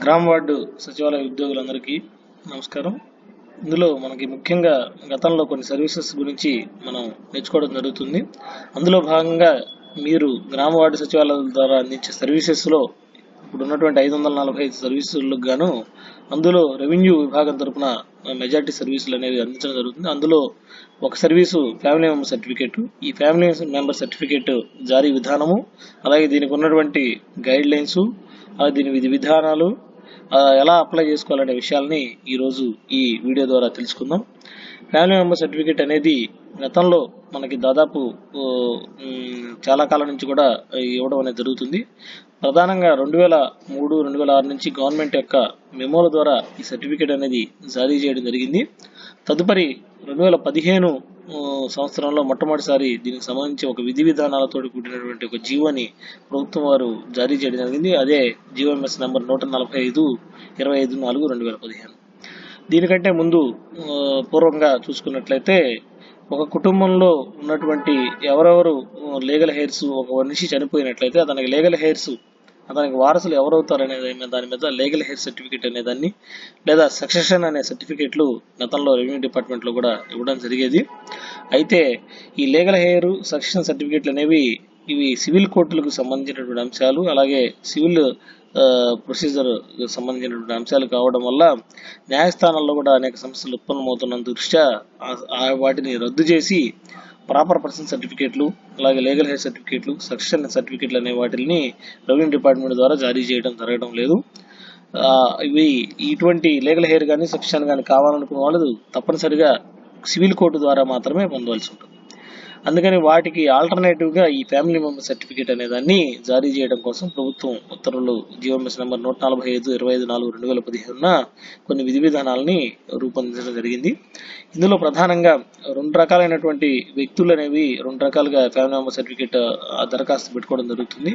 గ్రామ వార్డు సచివాలయ ఉద్యోగులందరికీ నమస్కారం. ఇందులో మనకి ముఖ్యంగా గతంలో కొన్ని సర్వీసెస్ గురించి మనం నేర్చుకోవడం జరుగుతుంది. అందులో భాగంగా మీరు గ్రామ వార్డు సచివాలయాల ద్వారా అందించే సర్వీసెస్లో ఇప్పుడు ఉన్నటువంటి 545 సర్వీసులకు గాను అందులో రెవెన్యూ విభాగం తరఫున మెజార్టీ సర్వీసులు అనేవి అందించడం జరుగుతుంది. అందులో ఒక సర్వీసు ఫ్యామిలీ మెంబర్ సర్టిఫికేట్. ఈ ఫ్యామిలీ మెంబర్ సర్టిఫికేట్ జారీ విధానము, అలాగే దీనికి ఉన్నటువంటి గైడ్ లైన్స్, దీని విధి విధానాలు, ఎలా అప్లై చేసుకోవాలనే విషయాల్ని ఈరోజు ఈ వీడియో ద్వారా తెలుసుకుందాం. ఫ్యామిలీ మెంబర్ సర్టిఫికేట్ అనేది గతంలో మనకి దాదాపు చాలా కాలం నుంచి కూడా ఇవ్వడం అనేది జరుగుతుంది. ప్రధానంగా 2003, 2006 నుంచి గవర్నమెంట్ యొక్క మెమోల ద్వారా ఈ సర్టిఫికేట్ అనేది జారీ చేయడం జరిగింది. తదుపరి 2015 సంవత్సరంలో మొట్టమొదటిసారి దీనికి సంబంధించి ఒక విధి విధానాలతో కూడినటువంటి ఒక జీవోని ప్రభుత్వం వారు జారీ చేయడం జరిగింది. అదే జీవోఎంఎస్ నెంబర్ 145/25/2015. దీనికంటే ముందు పూర్వంగా చూసుకున్నట్లయితే ఒక కుటుంబంలో ఉన్నటువంటి ఎవరెవరు లీగల్ హెయిర్స్, ఒక మనిషి చనిపోయినట్లయితే అతనికి లీగల్ హెయిర్స్, అతనికి వారసులు ఎవరవుతారు అనే దాని మీద లీగల్ హెయిర్ సర్టిఫికేట్ అనే దాన్ని, లేదా సక్సెషన్ అనే సర్టిఫికేట్లు గతంలో రెవెన్యూ డిపార్ట్మెంట్లో కూడా ఇవ్వడం జరిగేది. అయితే ఈ లీగల్ హెయిర్, సక్సెషన్ సర్టిఫికేట్లు అనేవి ఇవి సివిల్ కోర్టులకు సంబంధించినటువంటి అంశాలు, అలాగే సివిల్ ప్రొసీజర్ సంబంధించినటువంటి అంశాలు కావడం వల్ల న్యాయస్థానాల్లో కూడా అనేక సమస్యలు ఉత్పన్నమవుతున్న దృష్ట్యా వాటిని రద్దు చేసి ప్రాపర్ పర్సన్ సర్టిఫికేట్లు, అలాగే లీగల్ హెయిర్ సర్టిఫికేట్లు, సక్సెషన్ సర్టిఫికేట్లు అనే వాటిని రెవెన్యూ డిపార్ట్మెంట్ ద్వారా జారీ చేయడం జరగడం లేదు. ఇవి ఇటువంటి లీగల్ హెయిర్ కానీ సక్సెషన్ కానీ కావాలనుకున్న వాళ్ళు తప్పనిసరిగా సివిల్ కోర్టు ద్వారా మాత్రమే పొందవలసి ఉంటుంది. అందుకని వాటికి ఆల్టర్నేటివ్గా ఈ ఫ్యామిలీ మెంబర్ సర్టిఫికేట్ అనే దాన్ని జారీ చేయడం కోసం ప్రభుత్వం ఉత్తర్వులు జీవోఎంఎస్ నెంబర్ 145/25/2015 కొన్ని విధి విధానాలని రూపొందించడం జరిగింది. ఇందులో ప్రధానంగా రెండు రకాలైనటువంటి వ్యక్తులు అనేవి రెండు రకాలుగా ఫ్యామిలీ మెంబర్ సర్టిఫికేట్ దరఖాస్తు పెట్టుకోవడం జరుగుతుంది.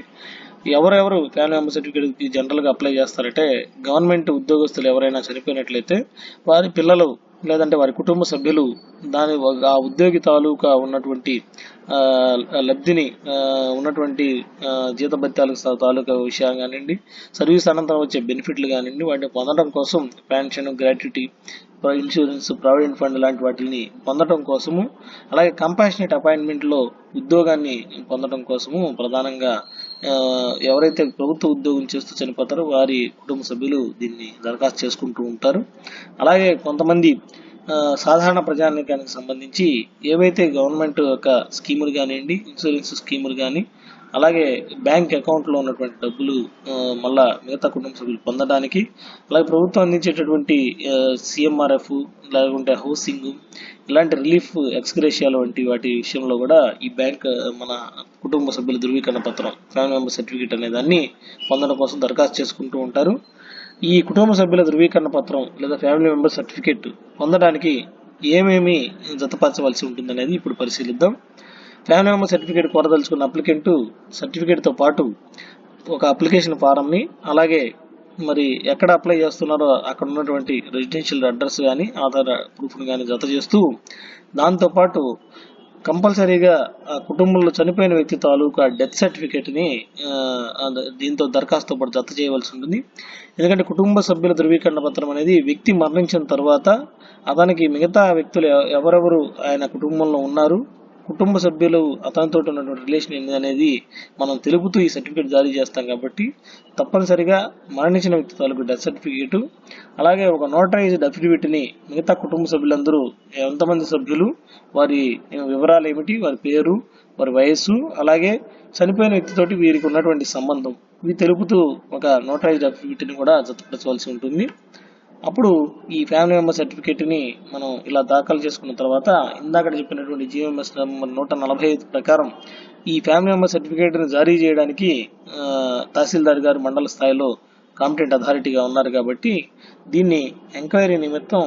ఎవరెవరు ఫ్యామిలీ మెంబర్ సర్టిఫికేట్ జనరల్గా అప్లై చేస్తారంటే, గవర్నమెంట్ ఉద్యోగస్తులు ఎవరైనా చనిపోయినట్లయితే వారి పిల్లలు లేదంటే వారి కుటుంబ సభ్యులు ఆ ఉద్యోగి తాలూకా ఉన్నటువంటి లబ్ధిని, ఉన్నటువంటి జీతభత్యాలకు తాలూకా విషయం కానివ్వండి, సర్వీస్ అనంతరం వచ్చే బెనిఫిట్లు కానివ్వండి, వాటిని పొందడం కోసం pension, gratuity, insurance, provident fund లాంటి వాటిని పొందడం కోసము, అలాగే కంపాషనేట్ అపాయింట్మెంట్లో ఉద్యోగాన్ని పొందడం కోసము ప్రధానంగా ఎవరైతే ప్రభుత్వ ఉద్యోగం చేస్తూ చనిపోతారో వారి కుటుంబ సభ్యులు దీన్ని దరఖాస్తు చేసుకుంటూ ఉంటారు. అలాగే కొంతమంది సాధారణ ప్రజానీకానికి సంబంధించి ఏవైతే గవర్నమెంట్ యొక్క స్కీములు కానివ్వండి, ఇన్సూరెన్స్ స్కీములు కానీ, అలాగే బ్యాంక్ అకౌంట్లో ఉన్నటువంటి డబ్బులు మళ్ళా మిగతా కుటుంబ సభ్యులు పొందడానికి, అలాగే ప్రభుత్వం అందించేటటువంటి సిఎంఆర్ఎఫ్, లేకుంటే హౌసింగ్, ఇలాంటి రిలీఫ్, ఎక్స్గ్రేషియాల వంటి వాటి విషయంలో కూడా ఈ బ్యాంక్ మన కుటుంబ సభ్యుల ధృవీకరణ పత్రం, ఫ్యామిలీ మెంబర్ సర్టిఫికేట్ అనే దాన్ని పొందడం కోసం దరఖాస్తు చేసుకుంటూ ఉంటారు. ఈ కుటుంబ సభ్యుల ధృవీకరణ పత్రం లేదా ఫ్యామిలీ మెంబర్ సర్టిఫికేట్ పొందడానికి ఏమేమి జతపరచవలసి ఉంటుందనేది ఇప్పుడు పరిశీలిద్దాం. ఫ్యామిలీ మెంబర్ సర్టిఫికేట్ కోరదలుచుకున్న అప్లికెంట్ సర్టిఫికేట్తో పాటు ఒక అప్లికేషన్ ఫారంని, అలాగే మరి ఎక్కడ అప్లై చేస్తున్నారో అక్కడ ఉన్నటువంటి రెసిడెన్షియల్ అడ్రస్ కానీ, ఆధార్ ప్రూఫ్ని కానీ జత చేస్తూ, దాంతోపాటు కంపల్సరీగా కుటుంబంలో చనిపోయిన వ్యక్తి తాలూకా డెత్ సర్టిఫికేట్ని దీంతో దరఖాస్తుతో పాటు జత చేయవలసి ఉంటుంది. ఎందుకంటే కుటుంబ సభ్యుల ధృవీకరణ పత్రం అనేది వ్యక్తి మరణించిన తర్వాత అతనికి మిగతా వ్యక్తులు ఎవరెవరు ఆయన కుటుంబంలో ఉన్నారు, కుటుంబ సభ్యులు అతనితో ఉన్నటువంటి రిలేషన్ ఏంటి అనేది మనం తెలుపుతూ ఈ సర్టిఫికేట్ జారీ చేస్తాం. కాబట్టి తప్పనిసరిగా మరణించిన వ్యక్తి తాలూకు డెత్ సర్టిఫికేటు, అలాగే ఒక నోటరైజ్డ్ అఫిడవిట్ని మిగతా కుటుంబ సభ్యులందరూ ఎంతమంది సభ్యులు, వారి వివరాలు ఏమిటి, వారి పేరు, వారి వయస్సు, అలాగే చనిపోయిన వ్యక్తితోటి వీరికి ఉన్నటువంటి సంబంధం, ఇవి తెలుపుతూ ఒక నోటరైజ్డ్ అఫిడవిట్ని కూడా జతపరచవలసి ఉంటుంది. అప్పుడు ఈ ఫ్యామిలీ మెంబర్ సర్టిఫికేట్ని మనం ఇలా దాఖలు చేసుకున్న తర్వాత ఇందాక చెప్పినటువంటి జీవోఎంఎస్ నెంబర్ 145 ప్రకారం ఈ ఫ్యామిలీ మెంబర్ సర్టిఫికేట్ని జారీ చేయడానికి తహసీల్దార్ గారు మండల స్థాయిలో కాంపిటెంట్ అథారిటీగా ఉన్నారు. కాబట్టి దీన్ని ఎంక్వైరీ నిమిత్తం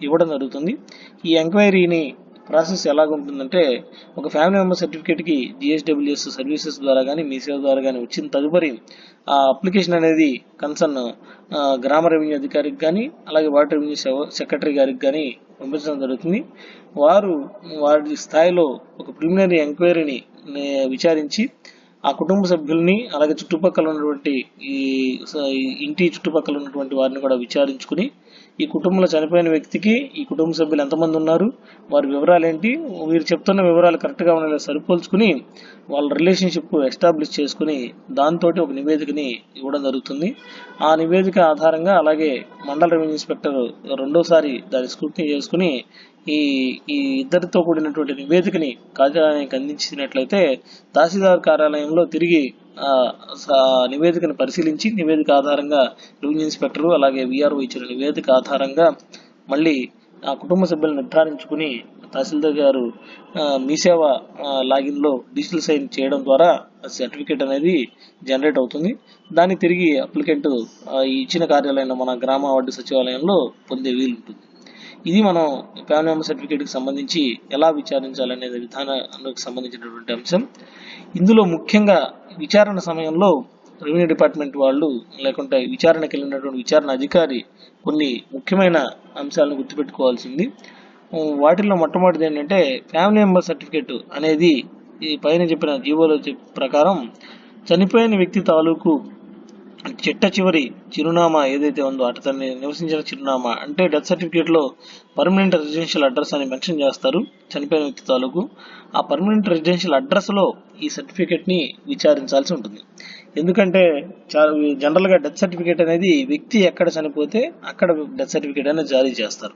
ఇవ్వడం జరుగుతుంది. ఈ ఎంక్వైరీని ప్రాసెస్ ఎలాగుంటుందంటే, ఒక ఫ్యామిలీ మెంబర్ సర్టిఫికేట్కి GSWS సర్వీసెస్ ద్వారా కానీ, మీ సేవ ద్వారా కానీ వచ్చిన తదుపరి ఆ అప్లికేషన్ అనేది కన్సర్న్ గ్రామ రెవెన్యూ అధికారికి కానీ, అలాగే వాటర్ రెవెన్యూ సెక్రటరీ గారికి కానీ పంపించడం జరుగుతుంది. వారి స్థాయిలో ఒక ప్రిలిమినరీ ఎంక్వైరీని విచారించి ఆ కుటుంబ సభ్యుల్ని అలాగే చుట్టుపక్కల ఉన్నటువంటి ఈ ఇంటి చుట్టుపక్కల ఉన్నటువంటి వారిని కూడా విచారించుకుని ఈ కుటుంబంలో చనిపోయిన వ్యక్తికి ఈ కుటుంబ సభ్యులు ఎంతమంది ఉన్నారు, వారి వివరాలు ఏంటి, వీరు చెప్తున్న వివరాలు కరెక్ట్గా ఉండేలా సరిపోల్చుకుని వాళ్ళ రిలేషన్షిప్ ఎస్టాబ్లిష్ చేసుకుని దాంతో ఒక నివేదికని ఇవ్వడం జరుగుతుంది. ఆ నివేదిక ఆధారంగా అలాగే మండల రెవెన్యూ ఇన్స్పెక్టర్ రెండోసారి దాన్ని స్క్రూటినీ చేసుకుని ఈ ఈ ఇద్దరితో కూడినటువంటి నివేదికని కార్యాలయానికి అందించినట్లయితే తహసీల్దార్ కార్యాలయంలో తిరిగి నివేదికను పరిశీలించి నివేదిక ఆధారంగా రెవెన్యూ ఇన్స్పెక్టర్ అలాగే విఆర్ఓ ఇచ్చిన నివేదిక ఆధారంగా మళ్ళీ ఆ కుటుంబ సభ్యులను నిర్ధారించుకుని తహసీల్దార్ గారు మీ సేవ లాగిన్లో డిజిటల్ సైన్ చేయడం ద్వారా సర్టిఫికేట్ అనేది జనరేట్ అవుతుంది. దాన్ని తిరిగి అప్లికెంట్ ఇచ్చిన కార్యాలయంలో మన గ్రామ వార్డు సచివాలయంలో పొందే వీలు ఉంటుంది. ఇది మనం ఫ్యామిలీ మెంబర్ సర్టిఫికేట్కి సంబంధించి ఎలా విచారించాలనే విధానానికి సంబంధించినటువంటి అంశం. ఇందులో ముఖ్యంగా విచారణ సమయంలో రెవెన్యూ డిపార్ట్మెంట్ వాళ్ళు లేకుంటే విచారణకి వెళ్ళినటువంటి విచారణ అధికారి కొన్ని ముఖ్యమైన అంశాలను గుర్తుపెట్టుకోవాల్సింది. వాటిల్లో మొట్టమొదటిది ఏంటంటే ఫ్యామిలీ మెంబర్ సర్టిఫికేట్ అనేది ఈ పైన చెప్పిన జీవోలో ప్రకారం చనిపోయిన వ్యక్తి తాలూకు చిట్ట చివరి చిరునామా ఏదైతే ఉందో అతన్ని నివసించిన చిరునామా అంటే డెత్ సర్టిఫికేట్లో పర్మనెంట్ రెసిడెన్షియల్ అడ్రస్ అని మెన్షన్ చేస్తారు చనిపోయిన వ్యక్తి తాలూకు. ఆ పర్మనెంట్ రెసిడెన్షియల్ అడ్రస్లో ఈ సర్టిఫికేట్ని విచారించాల్సి ఉంటుంది. ఎందుకంటే జనరల్గా డెత్ సర్టిఫికేట్ అనేది వ్యక్తి ఎక్కడ చనిపోతే అక్కడ డెత్ సర్టిఫికేట్ అనేది జారీ చేస్తారు.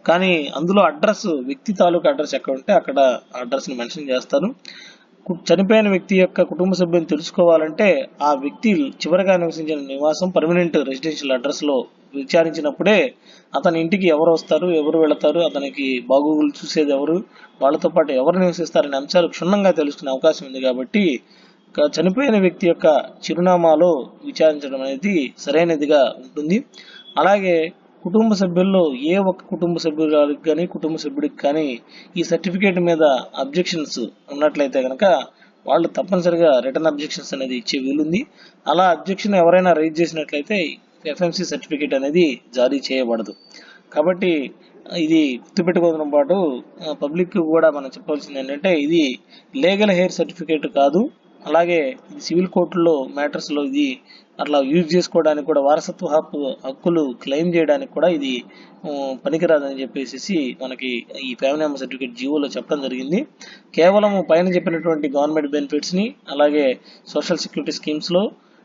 కానీ అందులో అడ్రస్ వ్యక్తి తాలూకు అడ్రస్ ఎక్కడ ఉంటే అక్కడ అడ్రస్ని మెన్షన్ చేస్తారు. చనిపోయిన వ్యక్తి యొక్క కుటుంబ సభ్యులను తెలుసుకోవాలంటే ఆ వ్యక్తి చివరిగా నివసించిన నివాసం పర్మనెంట్ రెసిడెన్షియల్ అడ్రస్లో విచారించినప్పుడే అతని ఇంటికి ఎవరు వస్తారు, ఎవరు వెళతారు, అతనికి బాగోగులు చూసేది ఎవరు, వాళ్ళతో పాటు ఎవరు నివసిస్తారనే అంశాలు క్షుణ్ణంగా తెలుసుకునే అవకాశం ఉంది. కాబట్టి చనిపోయిన వ్యక్తి యొక్క చిరునామాలో విచారించడం అనేది సరైనదిగా ఉంటుంది. అలాగే కుటుంబ సభ్యుల్లో ఏ ఒక్క కుటుంబ సభ్యురాలకు కానీ కుటుంబ సభ్యుడికి కానీ ఈ సర్టిఫికేట్ మీద అబ్జెక్షన్స్ ఉన్నట్లయితే కనుక వాళ్ళు తప్పనిసరిగా రిటర్న్ అబ్జెక్షన్స్ అనేది ఇచ్చే వీలుంది. అలా అబ్జెక్షన్ ఎవరైనా రైజ్ చేసినట్లయితే ఎఫ్ఎంసి సర్టిఫికేట్ అనేది జారీ చేయబడదు. కాబట్టి ఇది గుర్తుపెట్టుకోవడం పాటు పబ్లిక్ కూడా మనం చెప్పాల్సింది ఏంటంటే ఇది లీగల్ హెయిర్ సర్టిఫికేట్ కాదు. అలాగే సివిల్ కోర్టులో మ్యాటర్స్లో ఇది అట్లా యూజ్ చేసుకోవడానికి కూడా వారసత్వ హక్కులు క్లెయిమ్ చేయడానికి కూడా ఇది పనికిరాదని చెప్పేసి మనకి ఈ ఫ్యామిలీ మెంబర్ సర్టిఫికేట్ జీవోలో చెప్పడం జరిగింది. కేవలం పైన చెప్పినటువంటి గవర్నమెంట్ బెనిఫిట్స్ని అలాగే సోషల్ సెక్యూరిటీ స్కీమ్స్లో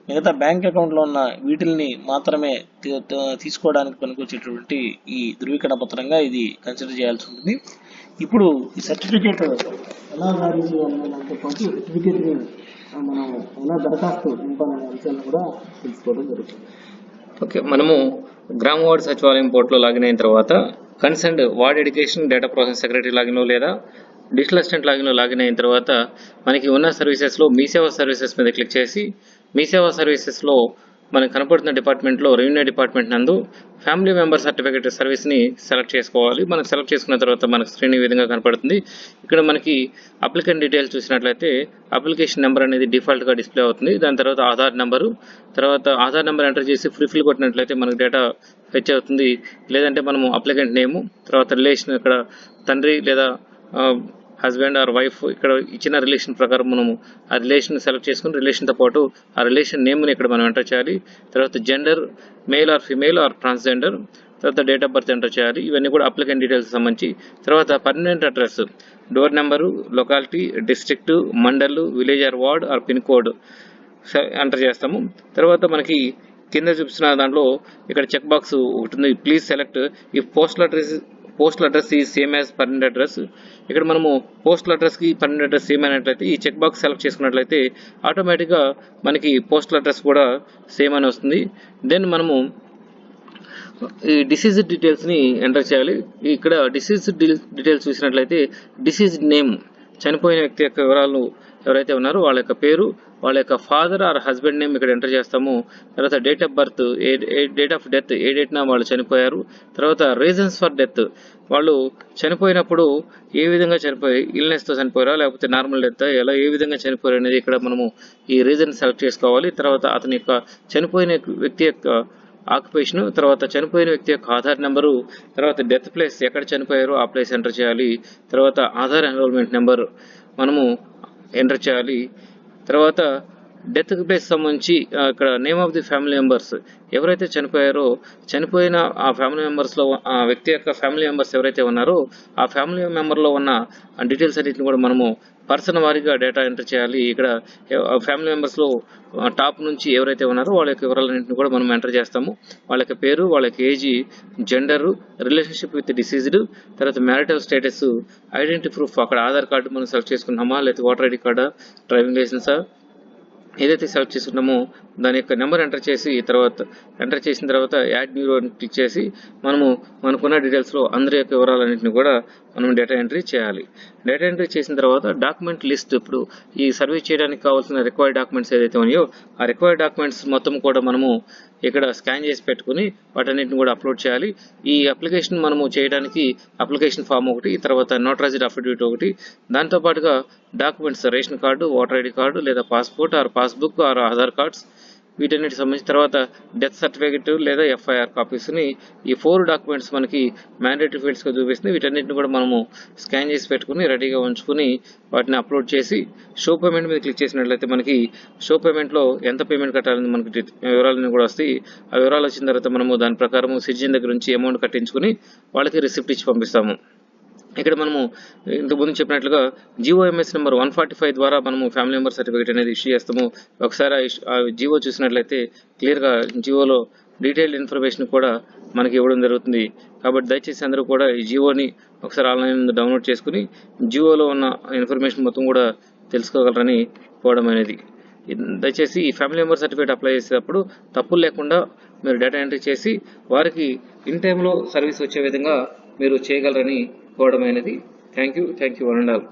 మిగతా బ్యాంక్ అకౌంట్లో ఉన్న వీటిల్ని మాత్రమే తీసుకోవడానికి పనికొచ్చేటువంటి ఈ ధృవీకరణ పత్రంగా ఇది కన్సిడర్ చేయాల్సి ఉంటుంది. ఇప్పుడు ఈ సర్టిఫికేట్ ఎలా జారీ చేయాలనే దాంతో పాటు సర్టిఫికేట్ని మనం ఎలా దరఖాస్తు నింపాలనే అంశాలను కూడా తెలుసుకోవడం జరుగుతుంది. ఓకే, మనము గ్రామ వార్డు సచివాలయం పోర్టల్లో లాగిన్ అయిన తర్వాత concerned ward education data process secretary login లేదా డిజిటల్ అసిస్టెంట్ లాగిన్లో లాగిన్ అయిన తర్వాత మనకి ఉన్న సర్వీసెస్లో మీ సేవా సర్వీసెస్ మీద క్లిక్ చేసి మీ సేవా సర్వీసెస్లో మనకు కనపడుతున్న డిపార్ట్మెంట్లో రెవెన్యూ డిపార్ట్మెంట్ నందు ఫ్యామిలీ మెంబర్ సర్టిఫికేట్ సర్వీస్ని సెలెక్ట్ చేసుకోవాలి. మనం సెలెక్ట్ చేసుకున్న తర్వాత మనకు స్క్రీన్ ఈ విధంగా కనపడుతుంది. ఇక్కడ మనకి అప్లికెంట్ డీటెయిల్స్ చూసినట్లయితే అప్లికేషన్ నెంబర్ అనేది డిఫాల్ట్గా డిస్ప్లే అవుతుంది. దాని తర్వాత ఆధార్ నెంబర్ ఎంటర్ చేసి ఫుల్ఫిల్ కొట్టినట్లయితే మనకు డేటా ఫెచ్ అవుతుంది. లేదంటే మనము అప్లికెంట్ నేము తర్వాత రిలేషన్ ఇక్కడ తండ్రి లేదా హస్బెండ్ ఆర్ వైఫ్ ఇక్కడ ఇచ్చిన రిలేషన్ ప్రకారం మనము ఆ రిలేషన్ సెలెక్ట్ చేసుకుని రిలేషన్తో పాటు ఆ రిలేషన్ నేమ్ని ఇక్కడ మనం ఎంటర్ చేయాలి. తర్వాత gender male or female or transgender, తర్వాత డేట్ ఆఫ్ బర్త్ ఎంటర్ చేయాలి. ఇవన్నీ కూడా అప్లికెంట్ డీటెయిల్స్ సంబంధించి తర్వాత permanent address, door number, locality, district, mandal, village or ward or pin code enter చేస్తాము. తర్వాత మనకి కింద చూపిస్తున్న దాంట్లో ఇక్కడ చెక్ బాక్స్ ఒకటి ఉంది, please select if postal address ఈ సేమ్ యాజ్ పర్మనెంట్ అడ్రస్. ఇక్కడ మనము పోస్టల్ అడ్రస్కి పర్మనెంట్ అడ్రస్ సేమ్ అయినట్లయితే ఈ చెక్ బాక్స్ సెలెక్ట్ చేసుకున్నట్లయితే ఆటోమేటిక్గా మనకి పోస్టల్ అడ్రస్ కూడా సేమ్ అని వస్తుంది. దెన్ మనము ఈ డిసీజ్ డీటెయిల్స్ని ఎంటర్ చేయాలి. ఇక్కడ డిసీజ్ డీటెయిల్స్ చూసినట్లయితే డిసీజ్ నేమ్, చనిపోయిన వ్యక్తి యొక్క వివరాలు ఎవరైతే ఉన్నారో వాళ్ళ యొక్క పేరు, వాళ్ళ యొక్క ఫాదర్ ఆర్ హస్బెండ్ నేమ్ ఇక్కడ ఎంటర్ చేస్తాము. తర్వాత date of birth, date of death, ఏ డేట్న వాళ్ళు చనిపోయారు. తర్వాత రీజన్స్ ఫర్ డెత్, వాళ్ళు చనిపోయినప్పుడు ఏ విధంగా చనిపోయి, ఇల్నెస్తో చనిపోయారా లేకపోతే నార్మల్ డెత్, ఎలా ఏ విధంగా చనిపోయారు అనేది ఇక్కడ మనము ఈ రీజన్ సెలెక్ట్ చేసుకోవాలి. తర్వాత అతని యొక్క చనిపోయిన వ్యక్తి యొక్క ఆక్యుపేషన్, తర్వాత చనిపోయిన వ్యక్తి యొక్క ఆధార్ నెంబరు, తర్వాత డెత్ ప్లేస్ ఎక్కడ చనిపోయారో ఆ ప్లేస్ ఎంటర్ చేయాలి. తర్వాత ఆధార్ ఎన్రోల్మెంట్ నెంబర్ మనము ఎంటర్ చేయాలి. తర్వాత డెత్ ప్లేస్ సంబంధించి ఇక్కడ name of the family members ఎవరైతే చనిపోయారో చనిపోయిన ఆ ఫ్యామిలీ మెంబర్స్లో ఆ వ్యక్తి యొక్క ఫ్యామిలీ మెంబర్స్ ఎవరైతే ఉన్నారో ఆ ఫ్యామిలీ మెంబర్లో ఉన్న డీటెయిల్స్ అన్నింటిని కూడా మనము పర్సన్ వారీగా డేటా ఎంటర్ చేయాలి. ఇక్కడ ఫ్యామిలీ మెంబర్స్లో టాప్ నుంచి ఎవరైతే ఉన్నారో వాళ్ళ యొక్క వివరాలన్నింటిని కూడా మనం ఎంటర్ చేస్తాము. వాళ్ళ యొక్క పేరు, వాళ్ళ యొక్క age, gender, relationship with deceased, తర్వాత మ్యారిటల్ స్టేటస్, ఐడెంటిటీ ప్రూఫ్ అక్కడ ఆధార్ కార్డు మనం సెలెక్ట్ చేసుకున్నామా, లేకపోతే ఓటర్ ఐడి కార్డా, డ్రైవింగ్ లైసెన్సా, ఏదైతే సెలెక్ట్ చేసుకున్నామో దాని యొక్క నెంబర్ ఎంటర్ చేసిన తర్వాత యాడ్ న్యూ అని క్లిక్ చేసి మనము మనకున్న డీటెయిల్స్లో అందరి యొక్క వివరాలన్నింటినీ కూడా మనం డేటా ఎంట్రీ చేయాలి. డేటా ఎంట్రీ చేసిన తర్వాత డాక్యుమెంట్ లిస్ట్, ఇప్పుడు ఈ సర్వీస్ చేయడానికి కావాల్సిన రిక్వైర్డ్ డాక్యుమెంట్స్ ఏదైతే ఉన్నాయో ఆ రిక్వైర్డ్ డాక్యుమెంట్స్ మొత్తం కూడా మనము ఇక్కడ స్కాన్ చేసి పెట్టుకుని వాటన్నిటిని కూడా అప్లోడ్ చేయాలి. ఈ అప్లికేషన్ మనము చేయడానికి అప్లికేషన్ ఫామ్ ఒకటి, తర్వాత నోటరైజ్డ్ అఫిడవిట్ ఒకటి, దాంతోపాటుగా documents ration card, voter ID card లేదా passport or passbook or Aadhaar cards వీటన్నిటికి సంబంధించిన తర్వాత డెత్ సర్టిఫికేట్ లేదా ఎఫ్ఐఆర్ కాపీస్ని ఈ 4 డాక్యుమెంట్స్ మనకి మ్యాండేటరీ ఫీల్డ్స్గా చూపిస్తుంది. వీటన్నిటిని కూడా మనము స్కాన్ చేసి పెట్టుకుని రెడీగా ఉంచుకుని వాటిని అప్లోడ్ చేసి షో పేమెంట్ మీద క్లిక్ చేసినట్లయితే మనకి షో పేమెంట్లో ఎంత పేమెంట్ కట్టాలని మనకి వివరాలన్నీ కూడా వస్తాయి. ఆ వివరాలు వచ్చిన తర్వాత మనము దాని ప్రకారం సిటిజన్ దగ్గర నుంచి అమౌంట్ కట్టించుకుని వాళ్ళకి రిసిప్ట్ ఇచ్చి పంపిస్తాము. ఇక్కడ మనము ఇంతకుముందు చెప్పినట్లుగా జిఓఎంఎస్ నెంబర్ 145 ద్వారా మనము ఫ్యామిలీ మెంబర్ సర్టిఫికేట్ అనేది ఇష్యూ చేస్తాము. ఒకసారి ఆ జిఓ చూసినట్లయితే క్లియర్గా జిఓలో డీటెయిల్డ్ ఇన్ఫర్మేషన్ కూడా మనకి ఇవ్వడం జరుగుతుంది. కాబట్టి దయచేసి అందరూ కూడా ఈ జిఓని ఒకసారి ఆన్లైన్ డౌన్లోడ్ చేసుకుని జిఓలో ఉన్న ఇన్ఫర్మేషన్ మొత్తం కూడా తెలుసుకోగలరని కోవడం అనేది. దయచేసి ఈ ఫ్యామిలీ మెంబర్ సర్టిఫికేట్ అప్లై చేసేటప్పుడు తప్పులు లేకుండా మీరు డేటా ఎంట్రీ చేసి వారికి ఇన్ టైంలో సర్వీస్ వచ్చే విధంగా మీరు చేయగలరని కోవడం అనేది. Thank you one and all.